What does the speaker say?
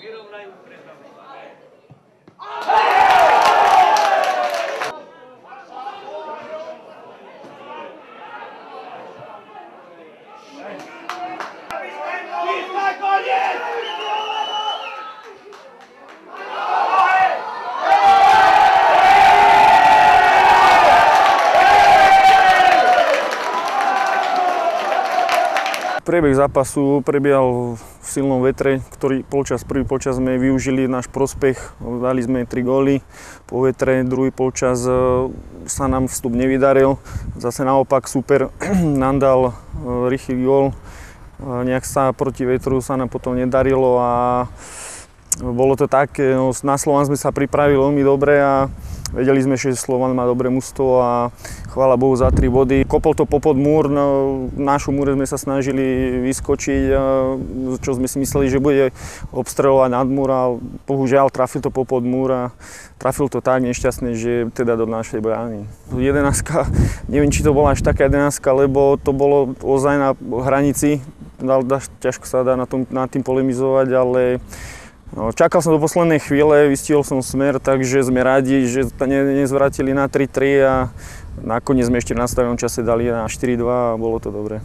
Vyrovnajú preto. Priebeh zápasu prebiehal v silnom vetre, ktorý prvý polčas sme využili náš prospech, dali sme 3 góly. Po vetre druhý polčas sa nám vstup nevydaril, zase naopak super nám dal rýchly gól. Nejak sa proti vetru sa nám potom nedarilo a bolo to také, no, na Slovan sme sa pripravili veľmi dobre a vedeli sme, že Slovan má dobré mužstvo a chvála Bohu za 3 body. Kopol to popod múr, no, v našom múre sme sa snažili vyskočiť, čo sme si mysleli, že bude obstreľovať nad múr a bohužiaľ trafil to popod múr a trafil to tak nešťastne, že teda do našej brány. 11, neviem, či to bola až taká 11, lebo to bolo ozaj na hranici, ťažko sa dá nad tým polemizovať, ale no, čakal som do poslednej chvíle, vystihol som smer, takže sme radi, že nezvrátili na 3-3 a nakoniec sme ešte v nastavenom čase dali na 4-2 a bolo to dobré.